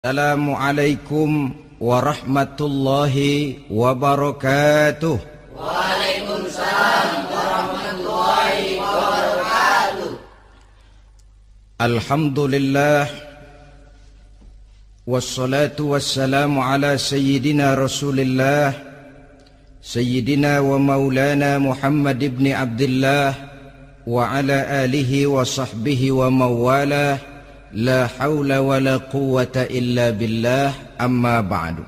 Assalamualaikum warahmatullahi wabarakatuh. Waalaikumsalam warahmatullahi wabarakatuh. Alhamdulillah wassalatu wassalamu ala sayyidina Rasulillah sayyidina wa maulana Muhammad ibn Abdullah wa ala alihi wa sahbihi wa mawalah. La haula wa la quwwata illa billah, amma ba'du.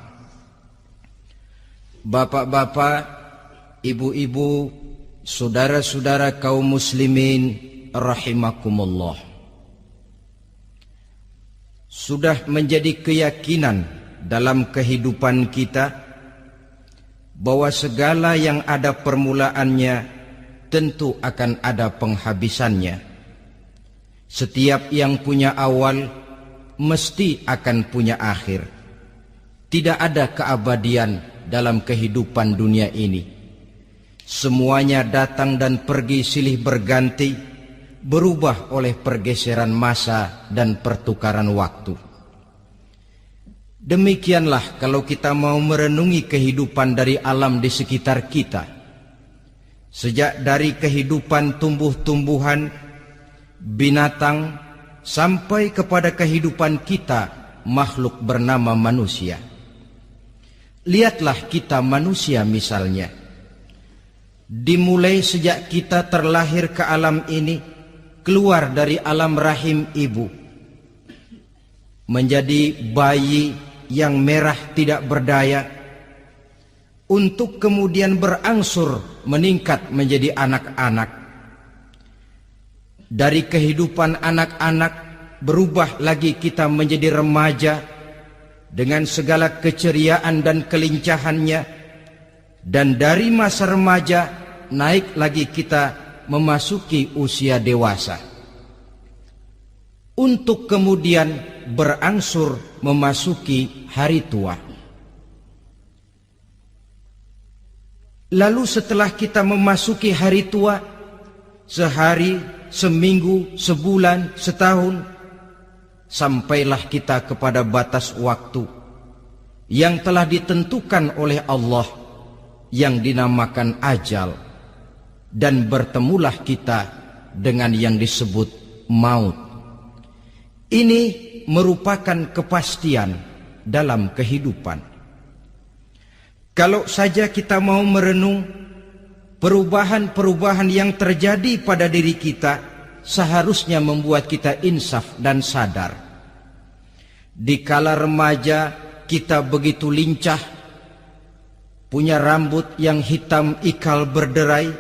Bapak-bapak, ibu-ibu, saudara-saudara kaum muslimin rahimakumullah. Sudah menjadi keyakinan dalam kehidupan kita bahwa segala yang ada permulaannya tentu akan ada penghabisannya. Setiap yang punya awal mesti akan punya akhir. Tidak ada keabadian dalam kehidupan dunia ini. Semuanya datang dan pergi silih berganti, berubah oleh pergeseran masa dan pertukaran waktu. Demikianlah kalau kita mau merenungi kehidupan dari alam di sekitar kita. Sejak dari kehidupan tumbuh-tumbuhan, binatang, sampai kepada kehidupan kita, makhluk bernama manusia. Lihatlah kita manusia misalnya. Dimulai sejak kita terlahir ke alam ini, keluar dari alam rahim ibu, menjadi bayi yang merah tidak berdaya, untuk kemudian berangsur meningkat menjadi anak-anak. Dari kehidupan anak-anak berubah lagi kita menjadi remaja dengan segala keceriaan dan kelincahannya, dan dari masa remaja naik lagi kita memasuki usia dewasa, untuk kemudian berangsur memasuki hari tua. Lalu setelah kita memasuki hari tua, sehari, seminggu, sebulan, setahun, sampailah kita kepada batas waktu yang telah ditentukan oleh Allah, yang dinamakan ajal, dan bertemulah kita dengan yang disebut maut. Ini merupakan kepastian dalam kehidupan. Kalau saja kita mau merenung perubahan-perubahan yang terjadi pada diri kita, seharusnya membuat kita insaf dan sadar. Di kala remaja kita begitu lincah, punya rambut yang hitam ikal berderai,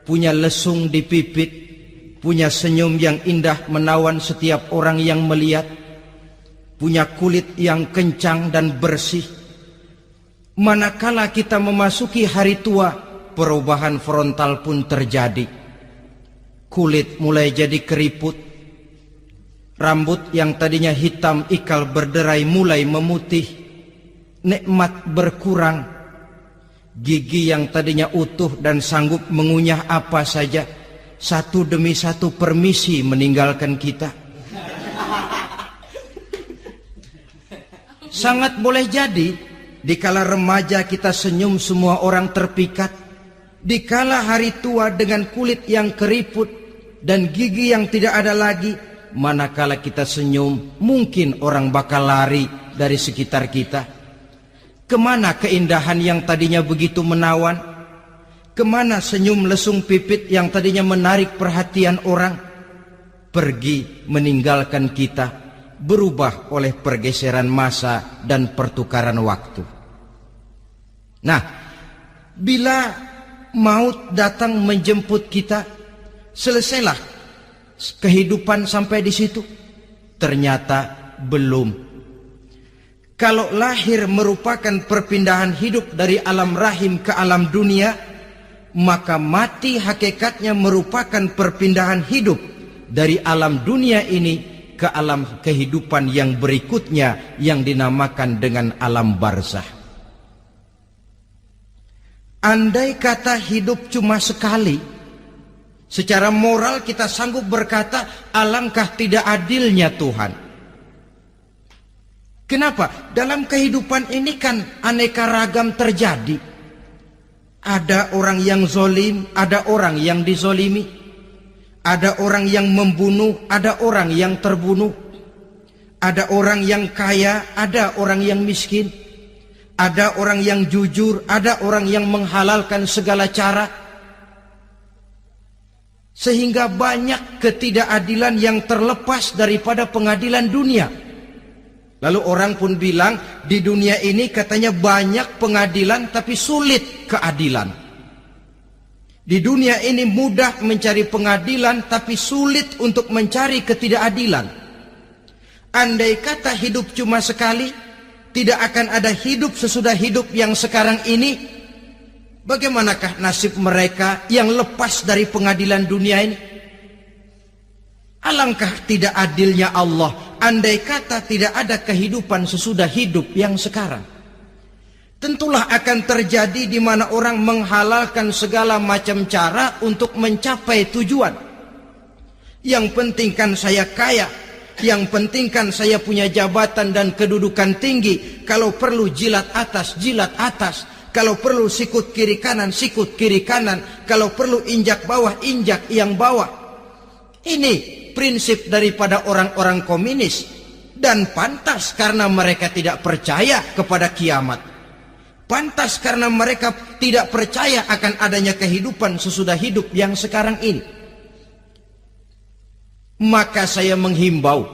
punya lesung di pipit, punya senyum yang indah menawan setiap orang yang melihat, punya kulit yang kencang dan bersih. Manakala kita memasuki hari tua, perubahan frontal pun terjadi. Kulit mulai jadi keriput, rambut yang tadinya hitam ikal berderai mulai memutih, nikmat berkurang, gigi yang tadinya utuh dan sanggup mengunyah apa saja, satu demi satu permisi meninggalkan kita. Sangat boleh jadi dikala remaja kita senyum semua orang terpikat. Dikala hari tua dengan kulit yang keriput dan gigi yang tidak ada lagi, manakala kita senyum, mungkin orang bakal lari dari sekitar kita. Kemana keindahan yang tadinya begitu menawan? Kemana senyum lesung pipit yang tadinya menarik perhatian orang? Pergi meninggalkan kita, berubah oleh pergeseran masa dan pertukaran waktu. Nah, bila maut datang menjemput kita, selesailah kehidupan sampai di situ? Ternyata belum. Kalau lahir merupakan perpindahan hidup dari alam rahim ke alam dunia, maka mati hakikatnya merupakan perpindahan hidup dari alam dunia ini ke alam kehidupan yang berikutnya, yang dinamakan dengan alam barzah. Andai kata hidup cuma sekali, secara moral kita sanggup berkata, alangkah tidak adilnya Tuhan. Kenapa? Dalam kehidupan ini kan aneka ragam terjadi. Ada orang yang zolim, ada orang yang dizolimi. Ada orang yang membunuh, ada orang yang terbunuh. Ada orang yang kaya, ada orang yang miskin. Ada orang yang jujur, ada orang yang menghalalkan segala cara. Sehingga banyak ketidakadilan yang terlepas daripada pengadilan dunia. Lalu orang pun bilang, di dunia ini katanya banyak pengadilan tapi sulit keadilan. Di dunia ini mudah mencari pengadilan tapi sulit untuk mencari ketidakadilan. Andai kata hidup cuma sekali, tidak akan ada hidup sesudah hidup yang sekarang ini. Bagaimanakah nasib mereka yang lepas dari pengadilan dunia ini? Alangkah tidak adilnya Allah, andai kata tidak ada kehidupan sesudah hidup yang sekarang. Tentulah akan terjadi di mana orang menghalalkan segala macam cara untuk mencapai tujuan. Yang penting kan saya kaya, yang penting kan saya punya jabatan dan kedudukan tinggi. Kalau perlu jilat atas, jilat atas. Kalau perlu sikut kiri kanan, sikut kiri kanan. Kalau perlu injak bawah, injak yang bawah. Ini prinsip daripada orang-orang komunis, dan pantas karena mereka tidak percaya kepada kiamat. Pantas karena mereka tidak percaya akan adanya kehidupan sesudah hidup yang sekarang ini. Maka saya menghimbau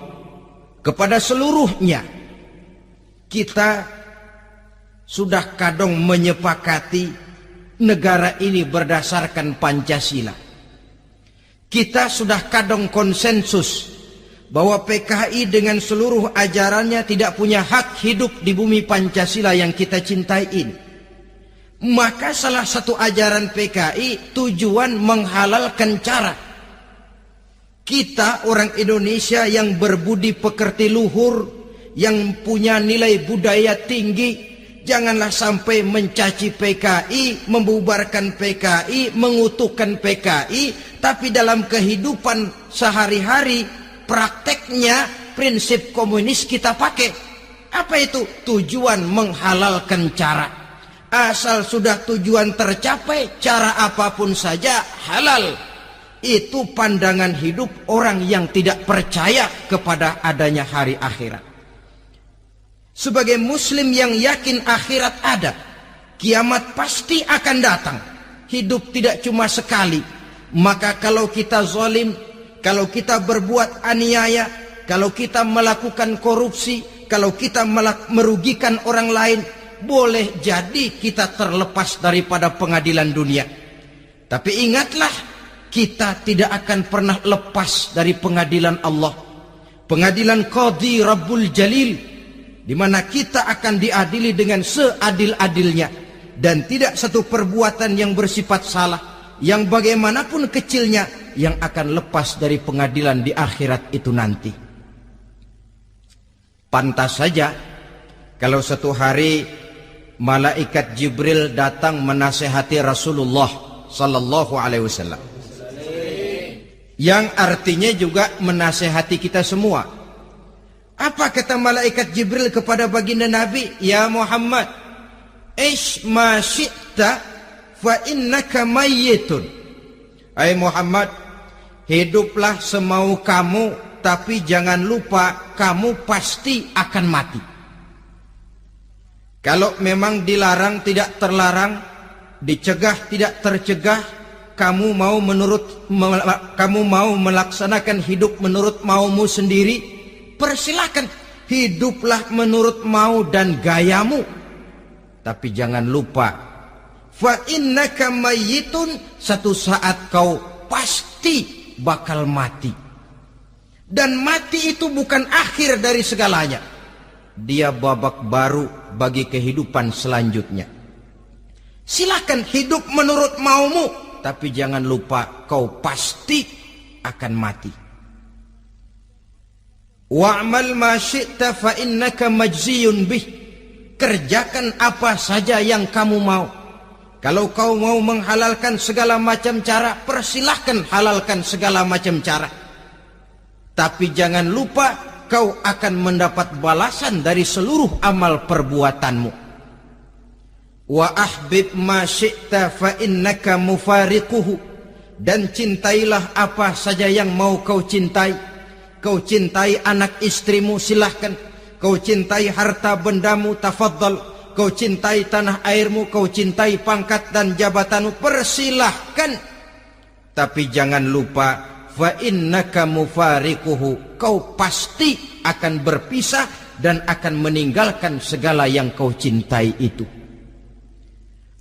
kepada seluruhnya, kita sudah kadung menyepakati negara ini berdasarkan Pancasila. Kita sudah kadung konsensus bahwa PKI dengan seluruh ajarannya tidak punya hak hidup di bumi Pancasila yang kita cintai ini. Maka salah satu ajaran PKI tujuan menghalalkan cara. Kita orang Indonesia yang berbudi pekerti luhur, yang punya nilai budaya tinggi, janganlah sampai mencaci PKI, membubarkan PKI, mengutukkan PKI, tapi dalam kehidupan sehari-hari prakteknya prinsip komunis kita pakai. Apa itu? Tujuan menghalalkan cara. Asal sudah tujuan tercapai, cara apapun saja halal. Itu pandangan hidup orang yang tidak percaya kepada adanya hari akhirat. Sebagai muslim yang yakin akhirat ada, kiamat pasti akan datang. Hidup tidak cuma sekali. Maka kalau kita zalim, kalau kita berbuat aniaya, kalau kita melakukan korupsi, kalau kita merugikan orang lain, boleh jadi kita terlepas daripada pengadilan dunia. Tapi ingatlah, kita tidak akan pernah lepas dari pengadilan Allah. Pengadilan Qadhi Rabbul Jalil, di mana kita akan diadili dengan seadil-adilnya, dan tidak satu perbuatan yang bersifat salah, yang bagaimanapun kecilnya, yang akan lepas dari pengadilan di akhirat itu nanti. Pantas saja kalau satu hari malaikat Jibril datang menasehati Rasulullah sallallahu alaihi wasallam, yang artinya juga menasehati kita semua. Apa kata malaikat Jibril kepada baginda Nabi? Ya Muhammad, ish ma syi'ta fa innaka mayyitun. Hai Muhammad, hiduplah semau kamu, tapi jangan lupa kamu pasti akan mati. Kalau memang dilarang tidak terlarang, dicegah tidak tercegah, kamu mau melaksanakan hidup menurut maumu sendiri, persilahkan, hiduplah menurut mau dan gayamu. Tapi jangan lupa, fa innaka mayyitun, satu saat kau pasti bakal mati. Dan mati itu bukan akhir dari segalanya. Dia babak baru bagi kehidupan selanjutnya. Silahkan hidup menurut maumu, tapi jangan lupa kau pasti akan mati. Wa'mal ma syi'ta fa innaka majziyun bih. Kerjakan apa saja yang kamu mau. Kalau kau mau menghalalkan segala macam cara, persilahkan halalkan segala macam cara. Tapi jangan lupa kau akan mendapat balasan dari seluruh amal perbuatanmu. Wa ahbib ma syi'ta fa innaka mufariquhu, dan cintailah apa saja yang mau kau cintai. Kau cintai anak istrimu, silahkan. Kau cintai harta bendamu, tafadhal. Kau cintai tanah airmu, kau cintai pangkat dan jabatanmu, persilahkan. Tapi jangan lupa, fa innaka mufariquhu, kau pasti akan berpisah dan akan meninggalkan segala yang kau cintai itu.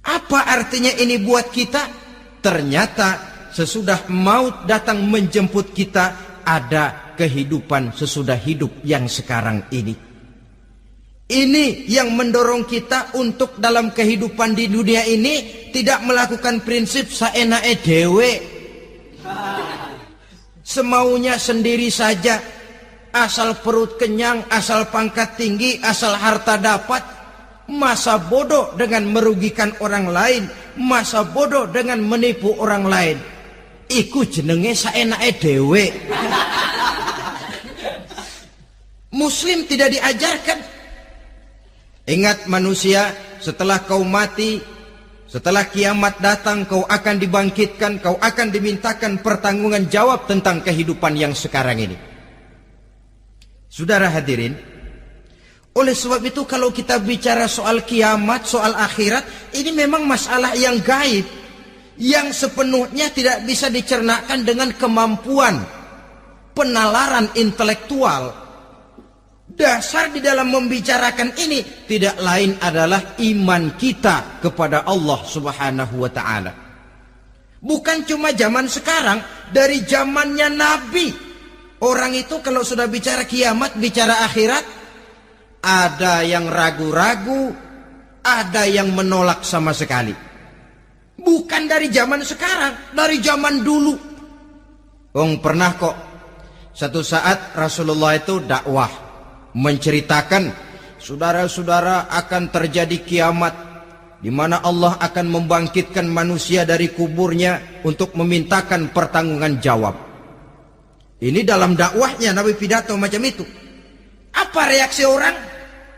Apa artinya ini buat kita? Ternyata sesudah maut datang menjemput kita, ada kehidupan sesudah hidup yang sekarang ini. Ini yang mendorong kita untuk dalam kehidupan di dunia ini tidak melakukan prinsip saenake dewe, semaunya sendiri saja, asal perut kenyang, asal pangkat tinggi, asal harta dapat. Masa bodoh dengan merugikan orang lain, masa bodoh dengan menipu orang lain. Iku jenenge saenake dewe. Muslim tidak diajarkan. Ingat manusia, setelah kau mati, setelah kiamat datang, kau akan dibangkitkan, kau akan dimintakan pertanggungan jawab tentang kehidupan yang sekarang ini. Saudara hadirin, oleh sebab itu kalau kita bicara soal kiamat, soal akhirat, ini memang masalah yang gaib, yang sepenuhnya tidak bisa dicernakan dengan kemampuan penalaran intelektual. Dasar di dalam membicarakan ini tidak lain adalah iman kita kepada Allah Subhanahu wa ta'ala. Bukan cuma zaman sekarang, dari zamannya Nabi. Orang itu kalau sudah bicara kiamat, bicara akhirat, ada yang ragu-ragu, ada yang menolak sama sekali. Bukan dari zaman sekarang, dari zaman dulu. Pernah kok satu saat Rasulullah itu dakwah, menceritakan, saudara-saudara, akan terjadi kiamat di mana Allah akan membangkitkan manusia dari kuburnya untuk memintakan pertanggungan jawab. Ini dalam dakwahnya Nabi pidato macam itu. Apa reaksi orang?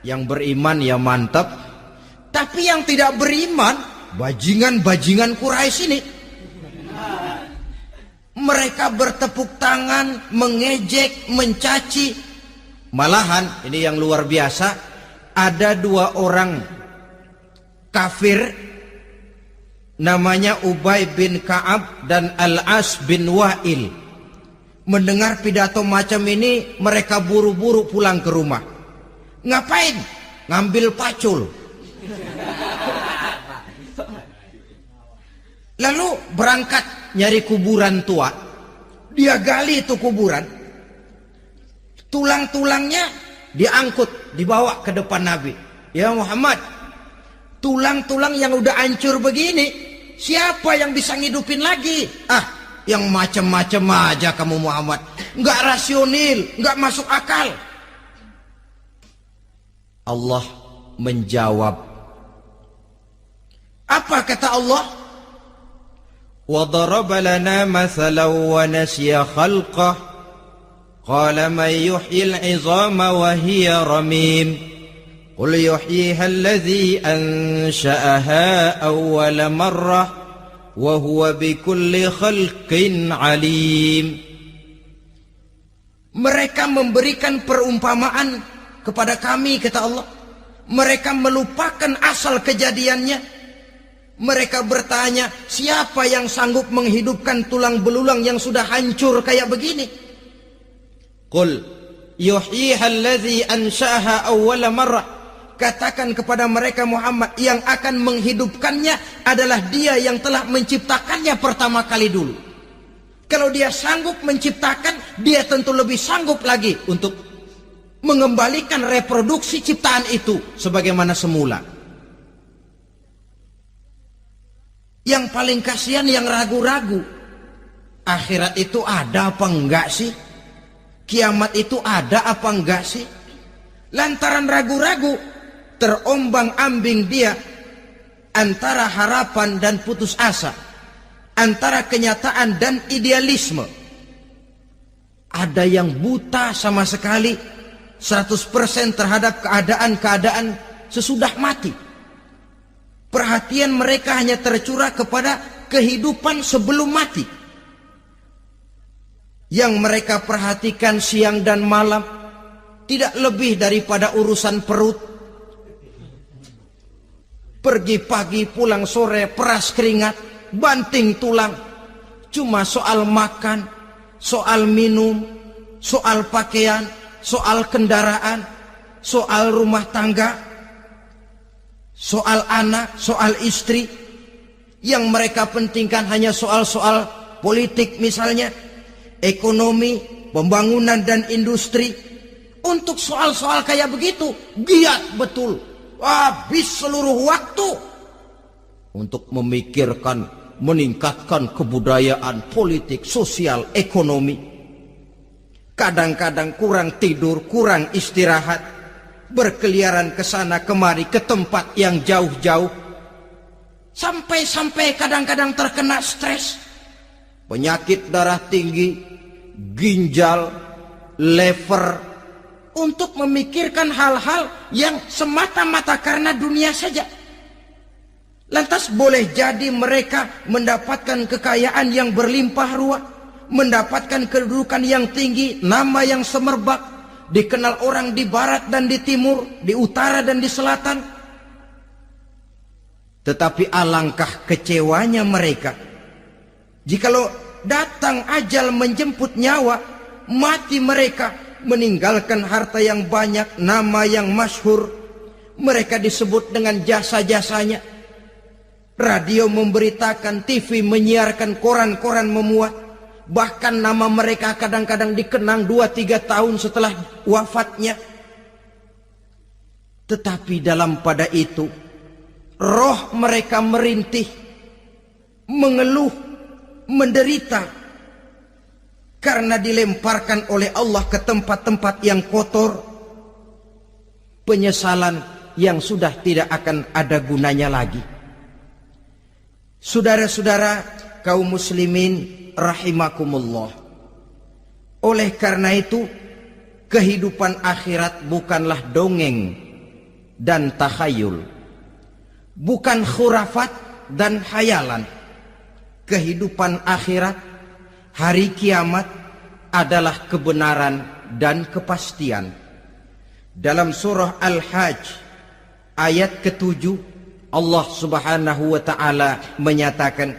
Yang beriman ya mantap, tapi yang tidak beriman, bajingan-bajingan Quraisy ini, mereka bertepuk tangan, mengejek, mencaci. Malahan ini yang luar biasa, ada dua orang kafir namanya Ubay bin Ka'ab dan Al-As bin Wa'il. Mendengar pidato macam ini, mereka buru-buru pulang ke rumah. Ngapain? Ngambil pacul. Lalu berangkat nyari kuburan tua. Dia gali itu kuburan. Tulang-tulangnya diangkut, dibawa ke depan Nabi. Ya Muhammad, tulang-tulang yang udah hancur begini, siapa yang bisa ngidupin lagi? Yang macam-macam aja kamu Muhammad. Nggak rasional, nggak masuk akal. Allah menjawab. Apa kata Allah? وَضَرَبَ لَنَا مَثَلًا وَنَسِيَ خَلْقَهُ قال من يحيي العظام وهي رميم قل يحييها الذي أنشأها أول مرة وهو بكل خلق عليم. Mereka memberikan perumpamaan kepada kami, kata Allah. Mereka melupakan asal kejadiannya. Mereka bertanya, siapa yang sanggup menghidupkan tulang belulang yang sudah hancur kayak begini? Qul yuhyiha allazi ansha'aha awwala marrah. Katakan kepada mereka Muhammad, yang akan menghidupkannya adalah dia yang telah menciptakannya pertama kali dulu. Kalau dia sanggup menciptakan, dia tentu lebih sanggup lagi untuk mengembalikan reproduksi ciptaan itu sebagaimana semula. Yang paling kasihan yang ragu-ragu. Akhirat itu ada apa enggak sih? Kiamat itu ada apa enggak sih? Lantaran ragu-ragu, terombang-ambing dia antara harapan dan putus asa, antara kenyataan dan idealisme. Ada yang buta sama sekali, 100% terhadap keadaan-keadaan sesudah mati. Perhatian mereka hanya tercurah kepada kehidupan sebelum mati. Yang mereka perhatikan siang dan malam tidak lebih daripada urusan perut. Pergi pagi, pulang sore, peras keringat, banting tulang. Cuma soal makan, soal minum, soal pakaian, soal kendaraan, soal rumah tangga, soal anak, soal istri. Yang mereka pentingkan hanya soal-soal politik misalnya, ekonomi, pembangunan dan industri. Untuk soal-soal kayak begitu giat betul, habis seluruh waktu untuk memikirkan meningkatkan kebudayaan, politik, sosial, ekonomi. Kadang-kadang kurang tidur, kurang istirahat, berkeliaran ke sana kemari ke tempat yang jauh-jauh, sampai kadang-kadang terkena stres, penyakit darah tinggi, ginjal, lever, untuk memikirkan hal-hal yang semata-mata karena dunia saja. Lantas boleh jadi mereka mendapatkan kekayaan yang berlimpah ruah, mendapatkan kedudukan yang tinggi, nama yang semerbak, dikenal orang di barat dan di timur, di utara dan di selatan. Tetapi alangkah kecewanya mereka jikalau datang ajal menjemput nyawa, mati mereka, meninggalkan harta yang banyak, nama yang masyhur. Mereka disebut dengan jasa-jasanya. Radio memberitakan, TV menyiarkan, koran-koran memuat. Bahkan nama mereka kadang-kadang dikenang 2-3 tahun setelah wafatnya. Tetapi dalam pada itu, roh mereka merintih, mengeluh, menderita, karena dilemparkan oleh Allah ke tempat-tempat yang kotor, penyesalan yang sudah tidak akan ada gunanya lagi. Saudara-saudara kaum muslimin rahimakumullah, oleh karena itu kehidupan akhirat bukanlah dongeng dan takhayul, bukan khurafat dan hayalan. Kehidupan akhirat, hari kiamat adalah kebenaran dan kepastian. Dalam surah Al-Hajj ayat ke-7, Allah Subhanahu wa taala menyatakan,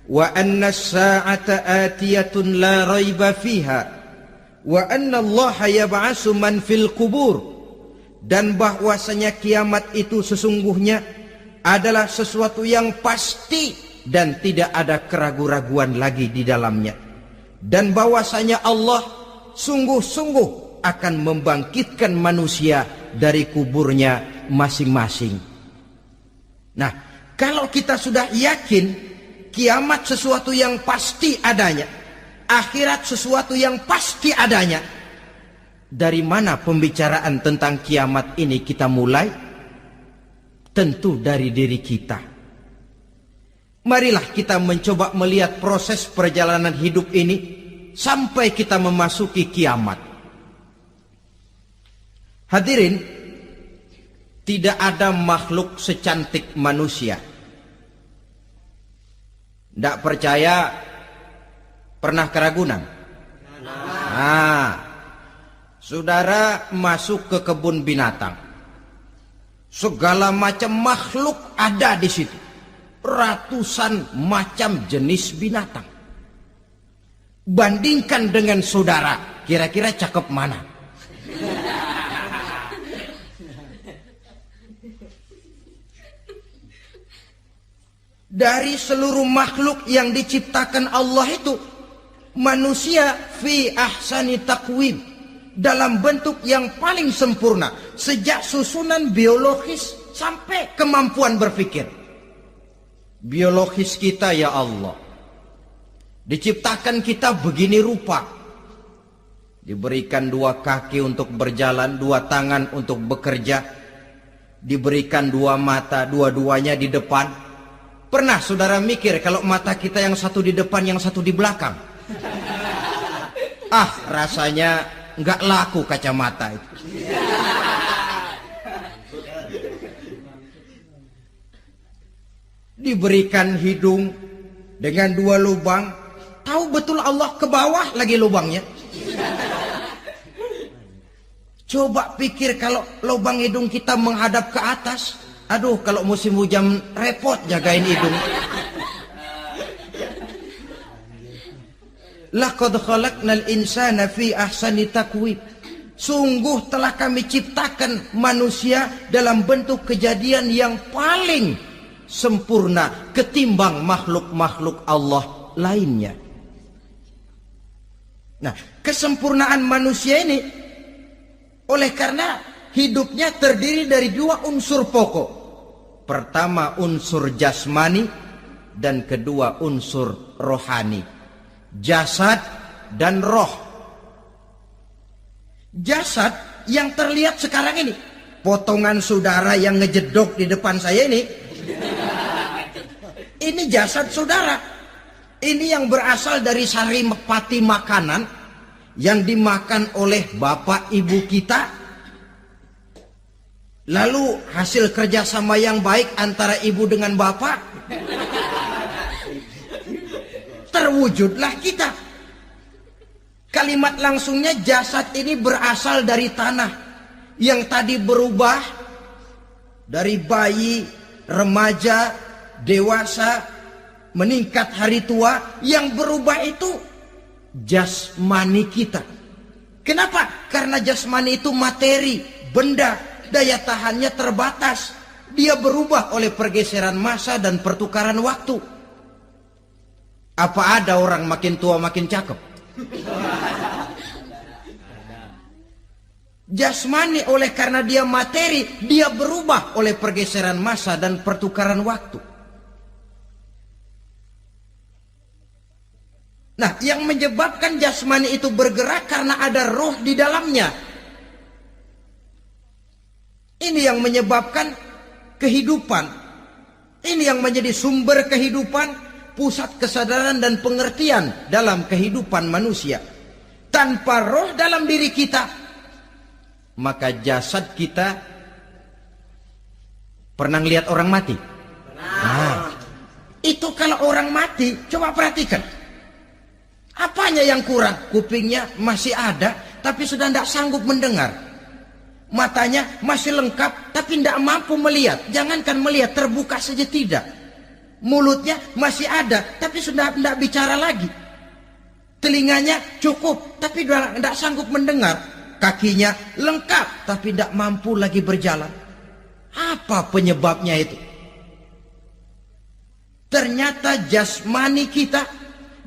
wa anna as-sa'ata atiyatun la raiba fiha wa anna Allah yab'atsu man fil qubur, dan bahwasanya kiamat itu sesungguhnya adalah sesuatu yang pasti dan tidak ada keraguan-raguan lagi di dalamnya, dan bahwasanya Allah sungguh-sungguh akan membangkitkan manusia dari kuburnya masing-masing. Nah, kalau kita sudah yakin kiamat sesuatu yang pasti adanya, akhirat sesuatu yang pasti adanya, dari mana pembicaraan tentang kiamat ini kita mulai? Tentu dari diri kita. Marilah kita mencoba melihat proses perjalanan hidup ini sampai kita memasuki kiamat. Hadirin, tidak ada makhluk secantik manusia. Tidak percaya, pernah keragunan? Nah, saudara masuk ke kebun binatang, segala macam makhluk ada di situ, ratusan macam jenis binatang. Bandingkan dengan saudara, kira-kira cakep mana? Dari seluruh makhluk yang diciptakan Allah itu, manusia fi ahsani taqwim, dalam bentuk yang paling sempurna, sejak susunan biologis sampai kemampuan berpikir. Biologis kita, ya Allah, diciptakan kita begini rupa, diberikan 2 kaki untuk berjalan, 2 tangan untuk bekerja, diberikan 2 mata, dua-duanya di depan. Pernah saudara mikir kalau mata kita yang satu di depan, yang satu di belakang? Rasanya nggak laku kacamata itu. Diberikan hidung dengan 2 lubang, tahu betul Allah ke bawah lagi lubangnya. Coba pikir kalau lubang hidung kita menghadap ke atas. Aduh, kalau musim hujan repot jagain hidung. Laqad khalaqnal insana fi ahsani taqwim. Sungguh telah kami ciptakan manusia dalam bentuk kejadian yang paling sempurna ketimbang makhluk-makhluk Allah lainnya. Nah, kesempurnaan manusia ini oleh karena hidupnya terdiri dari 2 unsur pokok. Pertama unsur jasmani dan kedua unsur rohani. Jasad dan roh. Jasad yang terlihat sekarang ini, potongan saudara yang ngejedok di depan saya ini jasad saudara. Ini yang berasal dari saripati makanan yang dimakan oleh bapak ibu kita. Lalu hasil kerjasama yang baik antara ibu dengan bapak, terwujudlah kita. Kalimat langsungnya jasad ini berasal dari tanah yang tadi berubah dari bayi, remaja, dewasa, meningkat hari tua. Yang berubah itu jasmani kita. Kenapa? Karena jasmani itu materi, benda, daya tahannya terbatas. Dia berubah oleh pergeseran masa dan pertukaran waktu. Apa ada orang makin tua makin cakep? Jasmani oleh karena dia materi, dia berubah oleh pergeseran masa dan pertukaran waktu. Nah, yang menyebabkan jasmani itu bergerak karena ada roh di dalamnya. Ini yang menyebabkan kehidupan. Ini yang menjadi sumber kehidupan, pusat kesadaran dan pengertian dalam kehidupan manusia. Tanpa roh dalam diri kita, maka jasad kita, pernah lihat orang mati? Nah, itu kalau orang mati, coba perhatikan. Apanya yang kurang? Kupingnya masih ada, tapi sudah tidak sanggup mendengar. Matanya masih lengkap, tapi tidak mampu melihat. Jangankan melihat, terbuka saja tidak. Mulutnya masih ada, tapi sudah tidak bicara lagi. Telinganya cukup, tapi sudah tidak sanggup mendengar. Kakinya lengkap, tapi tidak mampu lagi berjalan. Apa penyebabnya itu? Ternyata jasmani kita,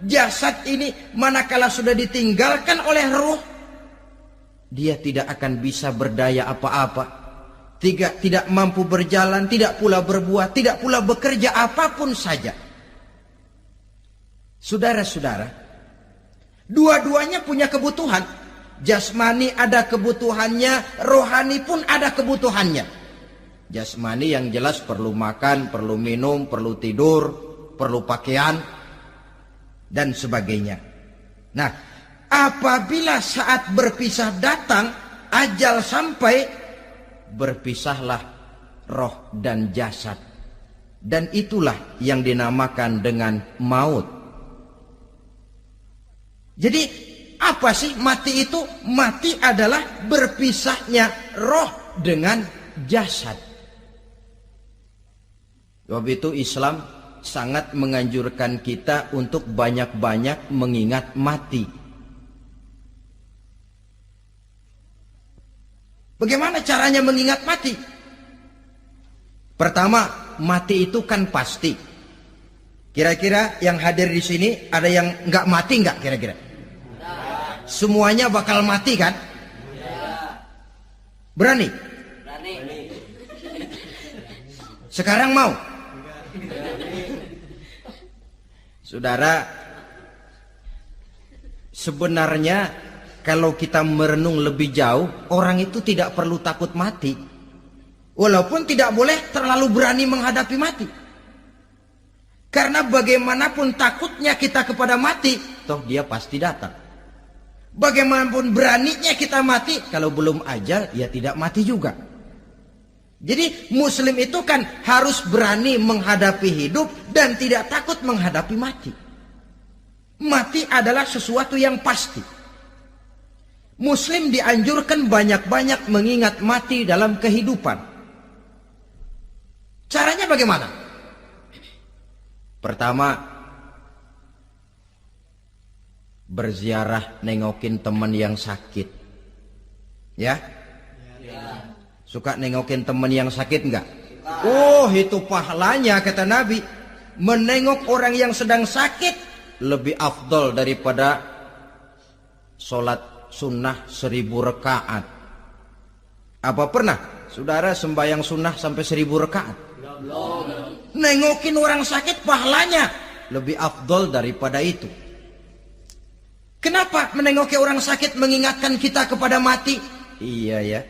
jasad ini manakala sudah ditinggalkan oleh ruh, dia tidak akan bisa berdaya apa-apa, tidak mampu berjalan, tidak pula berbuat, tidak pula bekerja apapun saja. Saudara-saudara, dua-duanya punya kebutuhan. Jasmani ada kebutuhannya, rohani pun ada kebutuhannya. Jasmani yang jelas perlu makan, perlu minum, perlu tidur, perlu pakaian dan sebagainya. Nah, apabila saat berpisah datang, ajal sampai, berpisahlah roh dan jasad. Dan itulah yang dinamakan dengan maut. Jadi apa sih mati itu? Mati adalah berpisahnya roh dengan jasad. Sebab itu Islam sangat menganjurkan kita untuk banyak-banyak mengingat mati. Bagaimana caranya mengingat mati? Pertama, mati itu kan pasti. Kira-kira yang hadir di sini ada yang nggak mati nggak kira-kira? Semuanya bakal mati kan? Berani? Berani. Sekarang mau? Saudara, sebenarnya kalau kita merenung lebih jauh, orang itu tidak perlu takut mati. Walaupun tidak boleh terlalu berani menghadapi mati. Karena bagaimanapun takutnya kita kepada mati, toh dia pasti datang. Bagaimanapun beraninya kita mati, kalau belum ajal ya tidak mati juga. Jadi muslim itu kan harus berani menghadapi hidup dan tidak takut menghadapi mati. Mati adalah sesuatu yang pasti. Muslim dianjurkan banyak-banyak mengingat mati dalam kehidupan. Caranya bagaimana? Pertama, berziarah nengokin teman yang sakit. Ya? Suka nengokin teman yang sakit enggak? Oh, itu pahalanya kata Nabi. Menengok orang yang sedang sakit lebih afdol daripada sholat sunnah 1000 rakaat. Apa pernah saudara sembahyang sunnah sampai 1000 rakaat? Nengokin orang sakit pahalanya lebih afdol daripada itu. Kenapa menengoki orang sakit mengingatkan kita kepada mati? Iya ya,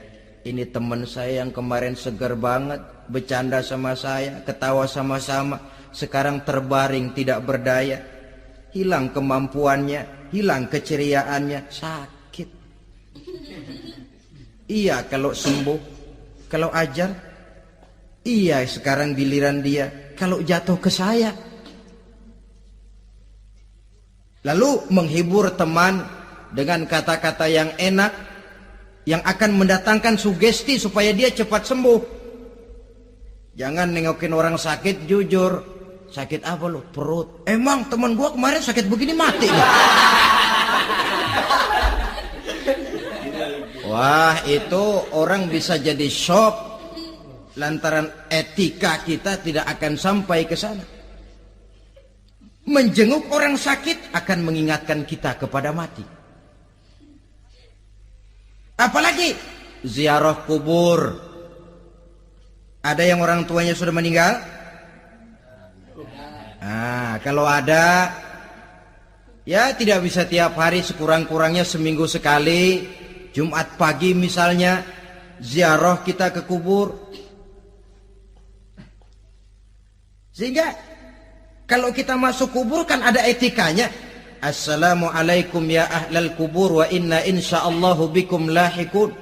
ini teman saya yang kemarin segar banget, bercanda sama saya, ketawa sama-sama, sekarang terbaring tidak berdaya, hilang kemampuannya, hilang keceriaannya, sakit. Iya kalau sembuh, kalau ajal, iya sekarang giliran dia, kalau jatuh ke saya. Lalu menghibur teman dengan kata-kata yang enak, yang akan mendatangkan sugesti supaya dia cepat sembuh. Jangan nengokin orang sakit jujur. Sakit apa lo? Perut. Emang teman gua kemarin sakit begini mati nih. Wah, itu orang bisa jadi shock lantaran etika kita tidak akan sampai ke sana. Menjenguk orang sakit akan mengingatkan kita kepada mati. Apalagi ziarah kubur. Ada yang orang tuanya sudah meninggal? Nah, kalau ada, ya tidak bisa tiap hari, sekurang-kurangnya seminggu sekali. Jumat pagi misalnya, ziarah kita ke kubur. Sehingga kalau kita masuk kubur kan ada etikanya. Assalamualaikum ya ahlal kubur wa inna insyaallahu bikum lahikun.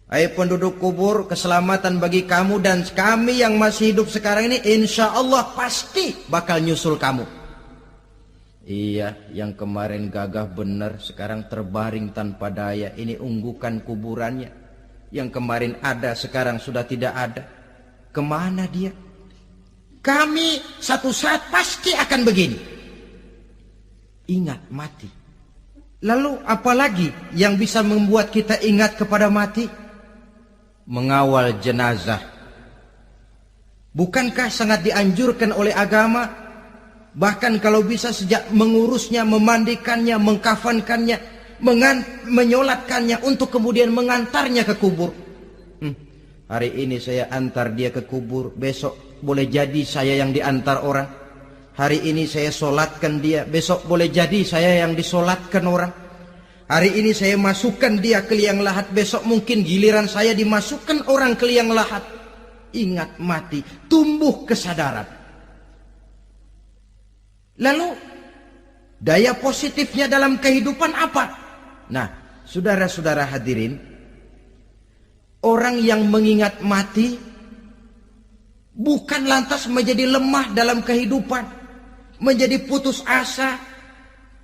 Hai penduduk kubur, keselamatan bagi kamu dan kami yang masih hidup sekarang ini insyaallah pasti bakal nyusul kamu. Iya, yang kemarin gagah benar sekarang terbaring tanpa daya. Ini unggukan kuburannya. Yang kemarin ada sekarang sudah tidak ada. Kemana dia? Kami satu saat pasti akan begini. Ingat mati. Lalu apalagi yang bisa membuat kita ingat kepada mati? Mengawal jenazah. Bukankah sangat dianjurkan oleh agama? Bahkan kalau bisa sejak mengurusnya, memandikannya, mengkafankannya, menyolatkannya untuk kemudian mengantarnya ke kubur. Hari ini saya antar dia ke kubur, besok boleh jadi saya yang diantar orang. Hari ini saya solatkan dia, besok boleh jadi saya yang disolatkan orang. Hari ini saya masukkan dia ke liang lahat, besok mungkin giliran saya dimasukkan orang ke liang lahat. Ingat mati, tumbuh kesadaran. Lalu daya positifnya dalam kehidupan apa? Nah, saudara-saudara hadirin, orang yang mengingat mati bukan lantas menjadi lemah dalam kehidupan, menjadi putus asa,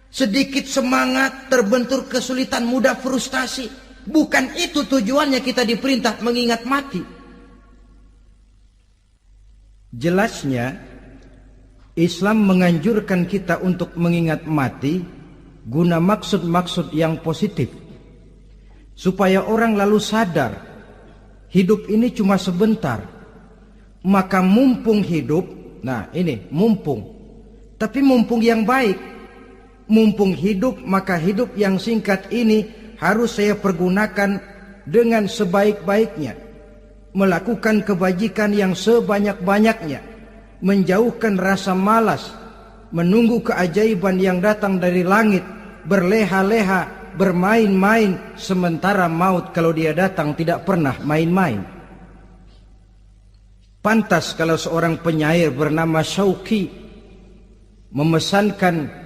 sedikit semangat, terbentur kesulitan, mudah frustasi. Bukan itu tujuannya kita diperintah mengingat mati. Jelasnya Islam menganjurkan kita untuk mengingat mati guna maksud-maksud yang positif, supaya orang lalu sadar hidup ini cuma sebentar. Maka mumpung hidup, nah ini mumpung, tapi mumpung yang baik. Mumpung hidup, maka hidup yang singkat ini harus saya pergunakan dengan sebaik-baiknya, melakukan kebajikan yang sebanyak-banyaknya, menjauhkan rasa malas, menunggu keajaiban yang datang dari langit, berleha-leha, bermain-main, sementara maut kalau dia datang tidak pernah main-main. Pantas kalau seorang penyair bernama Syauqi memesankan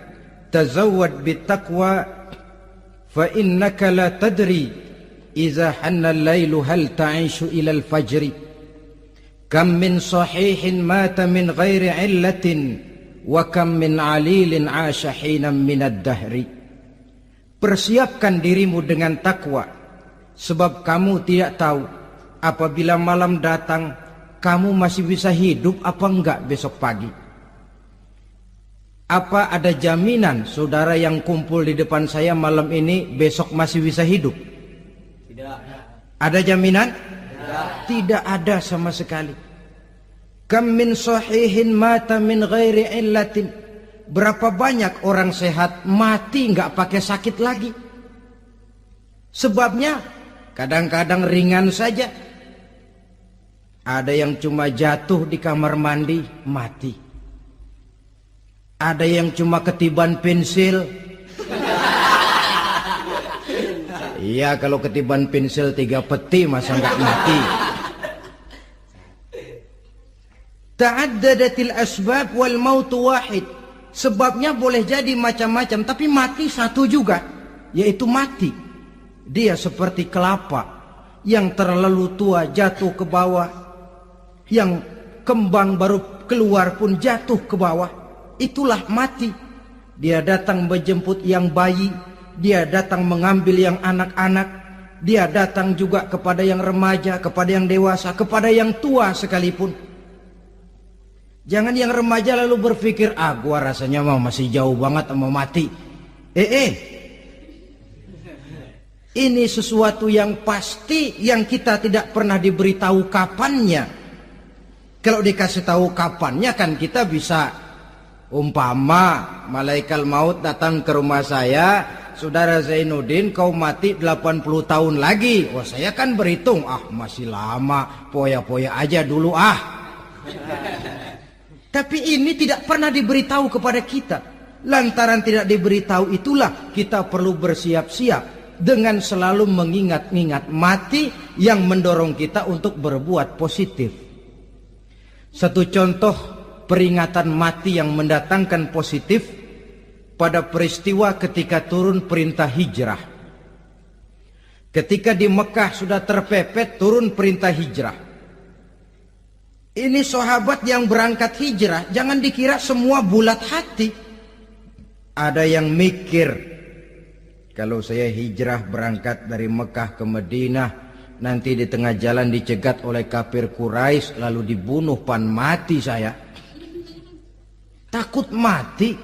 tazawwad bittaqwa fa innaka la tadri idza hanna al-lailu hal ta'ishu ila al-fajri kam min sahihin mata min ghairi illatin wa kam min alilin 'asha hinan min ad-dahri. Persiapkan dirimu dengan takwa, sebab kamu tidak tahu apabila malam datang kamu masih bisa hidup apa enggak besok pagi. Apa ada jaminan saudara yang kumpul di depan saya malam ini besok masih bisa hidup? Tidak. Ada jaminan? Tidak. Tidak ada sama sekali. Kam min sahihin mata min ghairi illatin. Berapa banyak orang sehat mati nggak pakai sakit lagi. Sebabnya kadang-kadang ringan saja. Ada yang cuma jatuh di kamar mandi mati. Ada yang cuma ketiban pensil. Iya, kalau ketiban pensil 3 peti masa nggak mati. Ta'addadatil asbab wal mautu wahid. Sebabnya boleh jadi macam-macam, tapi mati satu juga, yaitu mati. Dia seperti kelapa yang terlalu tua jatuh ke bawah, yang kembang baru keluar pun jatuh ke bawah. Itulah mati. Dia datang menjemput yang bayi, dia datang mengambil yang anak-anak, dia datang juga kepada yang remaja, kepada yang dewasa, kepada yang tua sekalipun. Jangan yang remaja lalu berpikir, gua rasanya masih jauh banget mau mati. Ini sesuatu yang pasti yang kita tidak pernah diberitahu kapannya. Kalau dikasih tahu kapannya kan kita bisa, umpama malaikat maut datang ke rumah saya, saudara Zainuddin kau mati 80 tahun lagi. Wah, saya kan berhitung, masih lama, poya-poya aja dulu Tapi ini tidak pernah diberitahu kepada kita. Lantaran tidak diberitahu itulah kita perlu bersiap-siap dengan selalu mengingat-ingat mati yang mendorong kita untuk berbuat positif. Satu contoh peringatan mati yang mendatangkan positif pada peristiwa ketika turun perintah hijrah. Ketika di Mekah sudah terpepet turun perintah hijrah. Ini sahabat yang berangkat hijrah, jangan dikira semua bulat hati. Ada yang mikir, kalau saya hijrah berangkat dari Mekah ke Madinah, nanti di tengah jalan dicegat oleh kafir Quraisy lalu dibunuh, mati saya. Takut mati.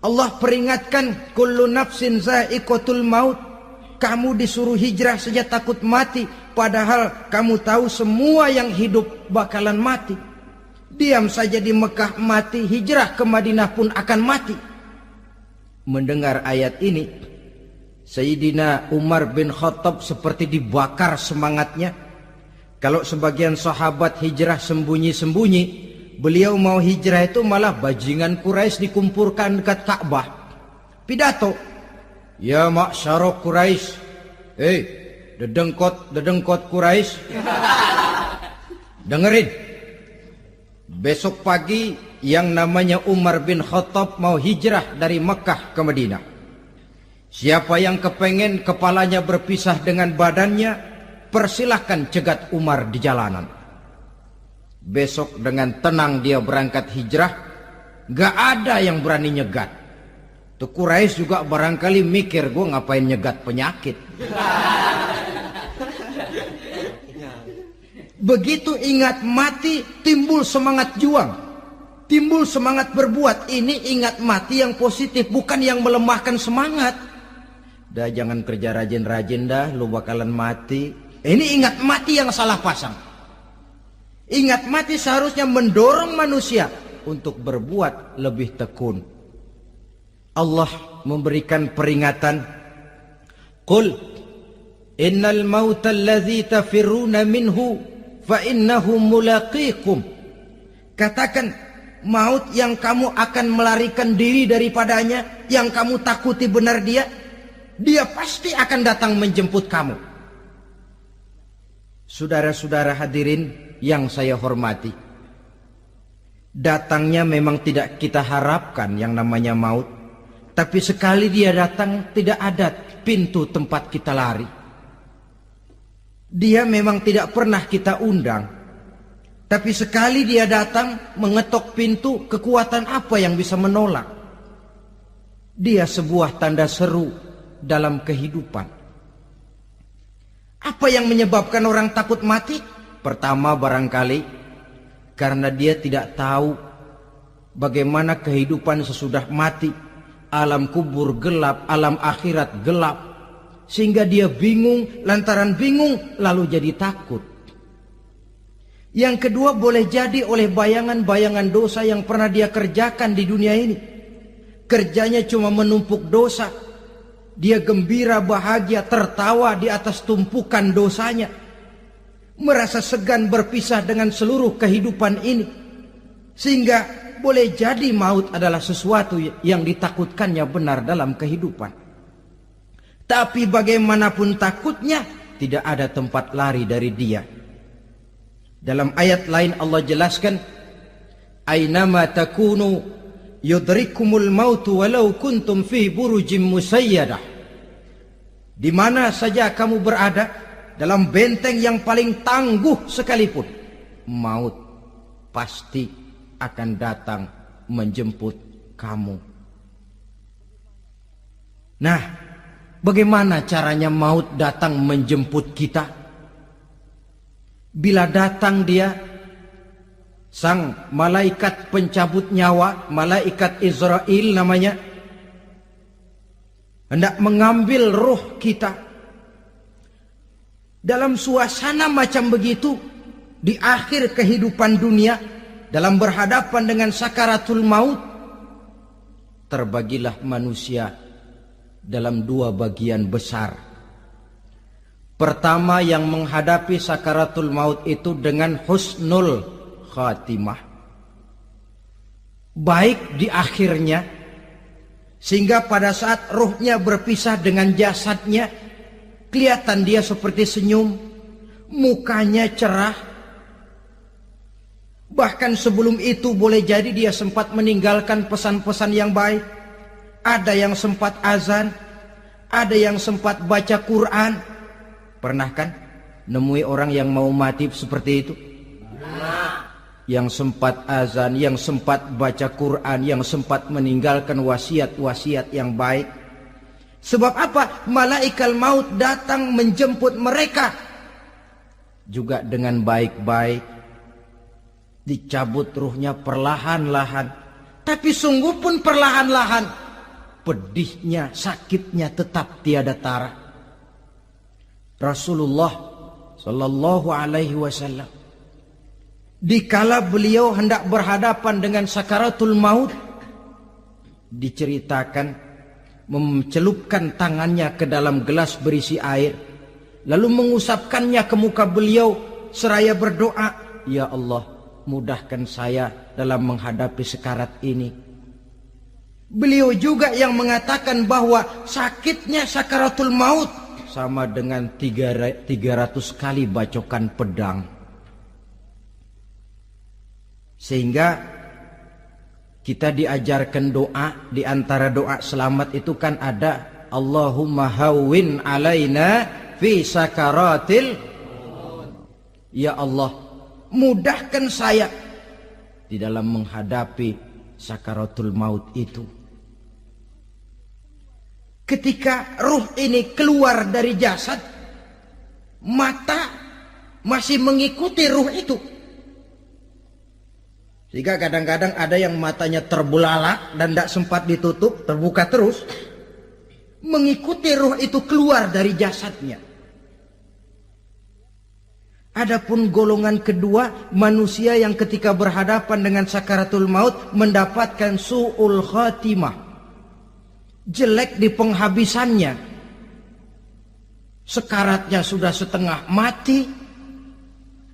Allah peringatkan, kullu nafsin za'iqatul maut. Kamu disuruh hijrah saja takut mati, padahal kamu tahu semua yang hidup bakalan mati. Diam saja di Mekah mati, hijrah ke Madinah pun akan mati. Mendengar ayat ini, Sayyidina Umar bin Khattab seperti dibakar semangatnya. Kalau sebagian sahabat hijrah sembunyi-sembunyi, beliau mau hijrah itu malah bajingan Quraisy dikumpulkan dekat Ka'bah. Pidato, ya ma'syara Quraisy, dedengkot Quraisy, dengerin. Besok pagi yang namanya Umar bin Khattab mau hijrah dari Mekah ke Madinah. Siapa yang kepengen kepalanya berpisah dengan badannya, persilahkan cegat Umar di jalanan. Besok dengan tenang dia berangkat hijrah, gak ada yang berani nyegat. Tuh Quraisy juga barangkali mikir, gue ngapain nyegat penyakit. Begitu ingat mati, timbul semangat juang, timbul semangat berbuat. Ini ingat mati yang positif, bukan yang melemahkan semangat. Dah jangan kerja rajin-rajin dah, lu bakalan mati. Ini ingat mati yang salah pasang. Ingat mati seharusnya mendorong manusia untuk berbuat lebih tekun. Allah memberikan peringatan, qul innal mauta allazi tafirruna minhu fa innahu mulaqikum. Katakan, maut yang kamu akan melarikan diri daripadanya, yang kamu takuti benar dia pasti akan datang menjemput kamu. Saudara-saudara hadirin yang saya hormati, datangnya memang tidak kita harapkan yang namanya maut. Tapi sekali dia datang, tidak ada pintu tempat kita lari. Dia memang tidak pernah kita undang. Tapi sekali dia datang, mengetok pintu, kekuatan apa yang bisa menolak? Dia sebuah tanda seru dalam kehidupan. Apa yang menyebabkan orang takut mati? Pertama barangkali karena dia tidak tahu bagaimana kehidupan sesudah mati. Alam kubur gelap, alam akhirat gelap. Sehingga dia bingung, lantaran bingung lalu jadi takut. Yang kedua boleh jadi oleh bayangan-bayangan dosa yang pernah dia kerjakan di dunia ini. Kerjanya cuma menumpuk dosa. Dia gembira, bahagia, tertawa di atas tumpukan dosanya. Merasa segan berpisah dengan seluruh kehidupan ini. Sehingga boleh jadi maut adalah sesuatu yang ditakutkannya benar dalam kehidupan. Tapi bagaimanapun takutnya, tidak ada tempat lari dari dia. Dalam ayat lain Allah jelaskan, Aynama takunu yudrikumul mautu walau kuntum fi burujim musayyadah. Di mana saja kamu berada, dalam benteng yang paling tangguh sekalipun, maut pasti akan datang menjemput kamu. Nah, bagaimana caranya maut datang menjemput kita? Bila datang dia, sang malaikat pencabut nyawa, malaikat Israel namanya, hendak mengambil roh kita. Dalam suasana macam begitu, di akhir kehidupan dunia, dalam berhadapan dengan sakaratul maut, terbagilah manusia dalam dua bagian besar. Pertama, yang menghadapi sakaratul maut itu dengan husnul khatimah, baik di akhirnya, sehingga pada saat ruhnya berpisah dengan jasadnya, kelihatan dia seperti senyum, mukanya cerah. Bahkan sebelum itu boleh jadi dia sempat meninggalkan pesan-pesan yang baik. Ada yang sempat azan, ada yang sempat baca Quran. Pernah kan nemui orang yang mau mati seperti itu? Yang sempat azan, yang sempat baca Quran, yang sempat meninggalkan wasiat-wasiat yang baik. Sebab apa? Malaikat maut datang menjemput mereka juga dengan baik-baik. Dicabut ruhnya perlahan-lahan, tapi sungguh pun perlahan-lahan. Pedihnya, sakitnya tetap tiada tara. Rasulullah Sallallahu Alaihi Wasallam, dikala beliau hendak berhadapan dengan sakaratul maut, diceritakan mencelupkan tangannya ke dalam gelas berisi air, lalu mengusapkannya ke muka beliau seraya berdoa, Ya Allah, mudahkan saya dalam menghadapi sekarat ini. Beliau juga yang mengatakan bahwa sakitnya sakaratul maut sama dengan 300 kali bacokan pedang. Sehingga kita diajarkan doa, di antara doa selamat itu kan ada Allahumma hawwin alaina fi sakaratil, ya Allah, mudahkan saya di dalam menghadapi sakaratul maut itu. Ketika ruh ini keluar dari jasad, mata masih mengikuti ruh itu. Sehingga kadang-kadang ada yang matanya terbelalak dan tidak sempat ditutup, terbuka terus, mengikuti ruh itu keluar dari jasadnya. Adapun golongan kedua, manusia yang ketika berhadapan dengan sakaratul maut mendapatkan su'ul khatimah, jelek di penghabisannya. Sekaratnya sudah setengah mati,